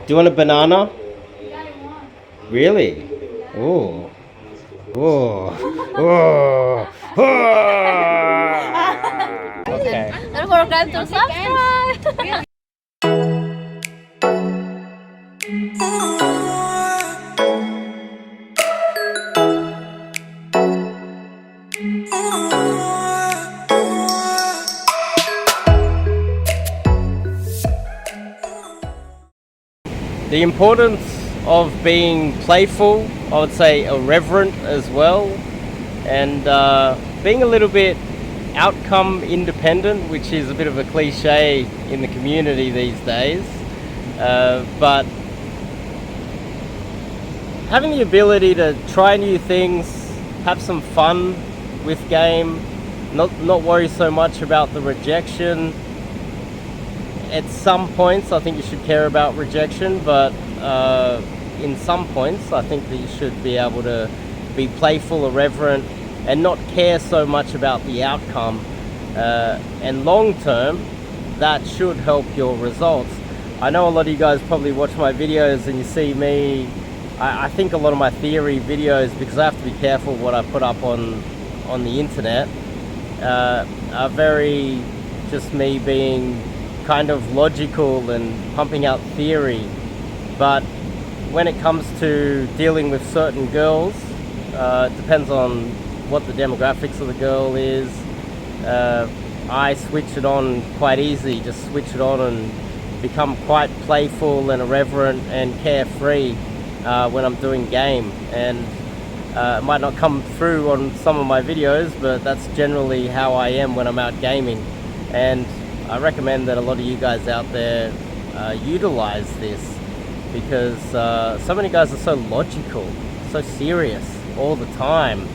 Do you want a banana? Really? Oh. Oh. Oh. Okay. Don't forget to subscribe. The importance of being playful, I would say irreverent as well, and being a little bit outcome independent, which is a bit of a cliche in the community these days, but having the ability to try new things, have some fun with game, not worry so much about the rejection. At some points I think you should care about rejection, but in some points I think that you should be able to be playful, irreverent, and not care so much about the outcome, and long term that should help your results. I know a lot of you guys probably watch my videos and you see me, I think a lot of my theory videos, because I have to be careful what I put up on the internet, are very just me being kind of logical and pumping out theory. But when it comes to dealing with certain girls, it depends on what the demographics of the girl is. I switch it on quite easy, just switch it on and become quite playful and irreverent and carefree when I'm doing game. And it might not come through on some of my videos, but that's generally how I am when I'm out gaming. And I recommend that a lot of you guys out there utilize this, because so many guys are so logical, so serious all the time.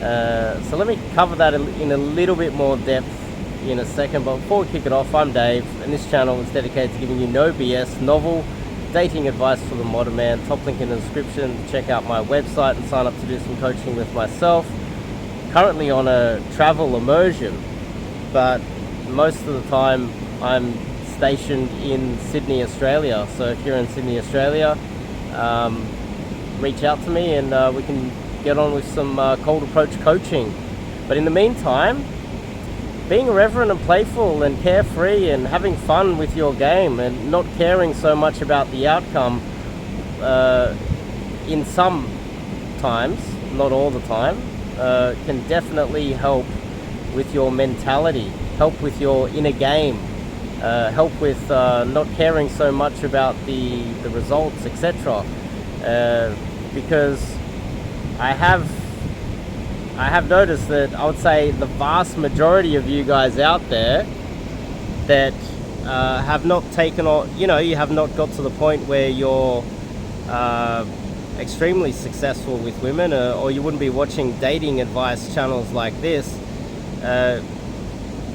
So let me cover that in a little bit more depth in a second, but before we kick it off, I'm Dave, and this channel is dedicated to giving you no BS, novel dating advice for the modern man. Top link in the description to check out my website and sign up to do some coaching with myself. Currently on a travel immersion, but most of the time I'm stationed in Sydney, Australia. So if you're in Sydney, Australia, reach out to me and we can get on with some cold approach coaching. But in the meantime, being irreverent and playful and carefree and having fun with your game and not caring so much about the outcome, in some times, not all the time, can definitely help with your mentality, help with your inner game, help with not caring so much about the results, etc. Because I have noticed that I would say the vast majority of you guys out there that have not taken on, you have not got to the point where you're extremely successful with women, or you wouldn't be watching dating advice channels like this.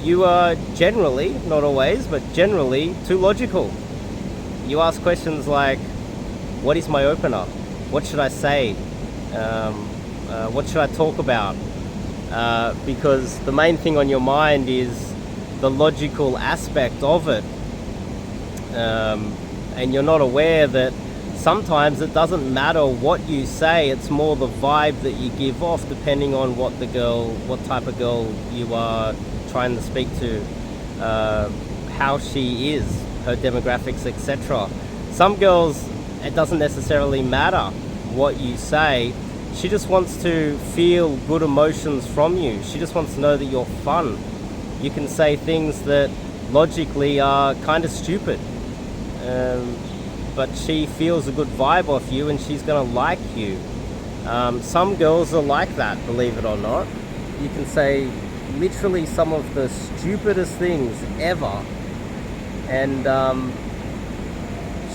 You are generally, not always, but generally too logical. You ask questions like, what is my opener? What should I say? What should I talk about? Because the main thing on your mind is the logical aspect of it. And you're not aware that sometimes it doesn't matter what you say, it's more the vibe that you give off depending on what type of girl you are trying to speak to, how she is, her demographics, etc. Some girls, it doesn't necessarily matter what you say. She just wants to feel good emotions from you. She just wants to know that you're fun. You can say things that logically are kind of stupid, but she feels a good vibe off you and she's gonna like you. Some girls are like that, believe it or not. You can say literally some of the stupidest things ever, and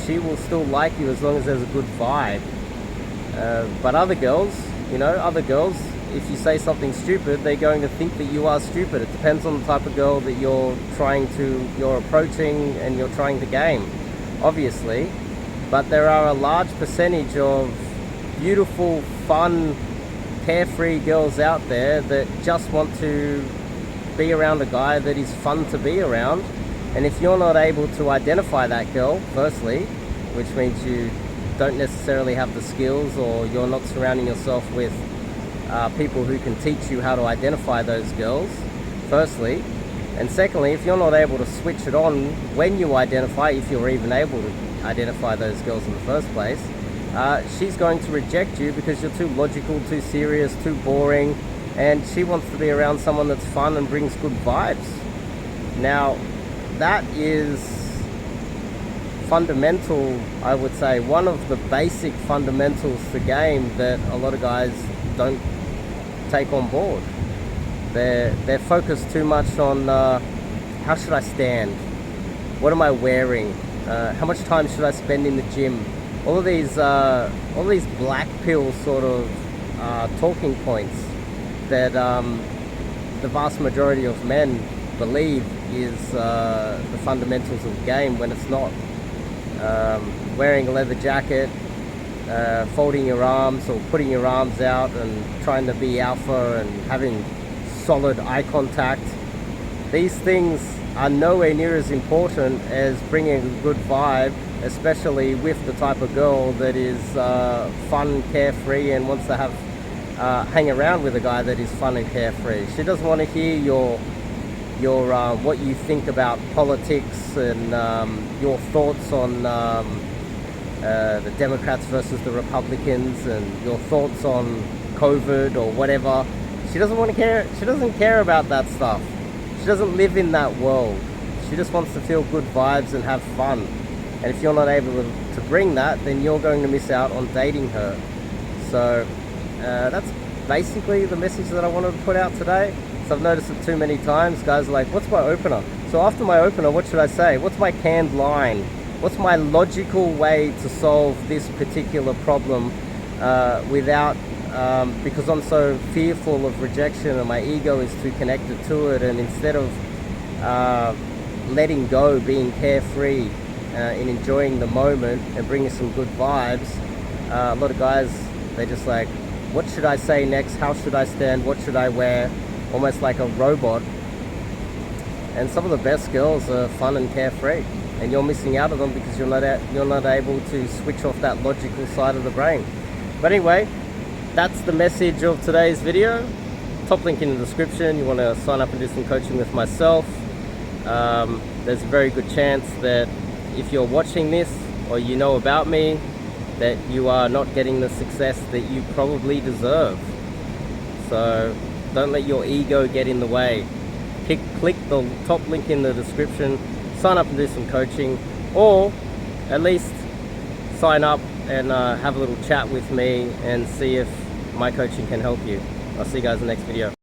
she will still like you as long as there's a good vibe. But other girls, if you say something stupid, they're going to think that you are stupid. It depends on the type of girl that you're approaching and you're trying to game, obviously. But there are a large percentage of beautiful, fun, carefree girls out there that just want to be around a guy that is fun to be around. And if you're not able to identify that girl, firstly, which means you don't necessarily have the skills, or you're not surrounding yourself with people who can teach you how to identify those girls, firstly. And secondly, if you're not able to switch it on when you identify, if you're even able to identify those girls in the first place, she's going to reject you because you're too logical, too serious, too boring, and she wants to be around someone that's fun and brings good vibes. Now, that is fundamental, I would say, one of the basic fundamentals to game that a lot of guys don't take on board. They're focused too much on how should I stand, what am I wearing, how much time should I spend in the gym. All of these black pill sort of talking points that the vast majority of men believe is the fundamentals of the game, when it's not. Wearing a leather jacket, folding your arms or putting your arms out and trying to be alpha and having solid eye contact. These things are nowhere near as important as bringing a good vibe, especially with the type of girl that is fun, carefree, and wants to have hang around with a guy that is fun and carefree. She doesn't want to hear your what you think about politics and your thoughts on the Democrats versus the Republicans, and your thoughts on COVID or whatever. She doesn't want to care. She doesn't care about that stuff. She doesn't live in that world. She just wants to feel good vibes and have fun. And if you're not able to bring that, then you're going to miss out on dating her. So that's basically the message that I wanted to put out today. So I've noticed it too many times. Guys are like, what's my opener? So after my opener, what should I say? What's my canned line? What's my logical way to solve this particular problem without, because I'm so fearful of rejection and my ego is too connected to it, and instead of letting go, being carefree and enjoying the moment and bringing some good vibes, a lot of guys, they're just like, what should I say next? How should I stand? What should I wear? Almost like a robot. And some of the best girls are fun and carefree, and you're missing out on them because you're not able to switch off that logical side of the brain. But anyway, that's the message of today's video. Top link in the description. You want to sign up and do some coaching with myself. There's a very good chance that if you're watching this or you know about me, that you are not getting the success that you probably deserve. So don't let your ego get in the way. Click the top link in the description, sign up and do some coaching, or at least sign up and have a little chat with me and see if my coaching can help you. I'll see you guys in the next video.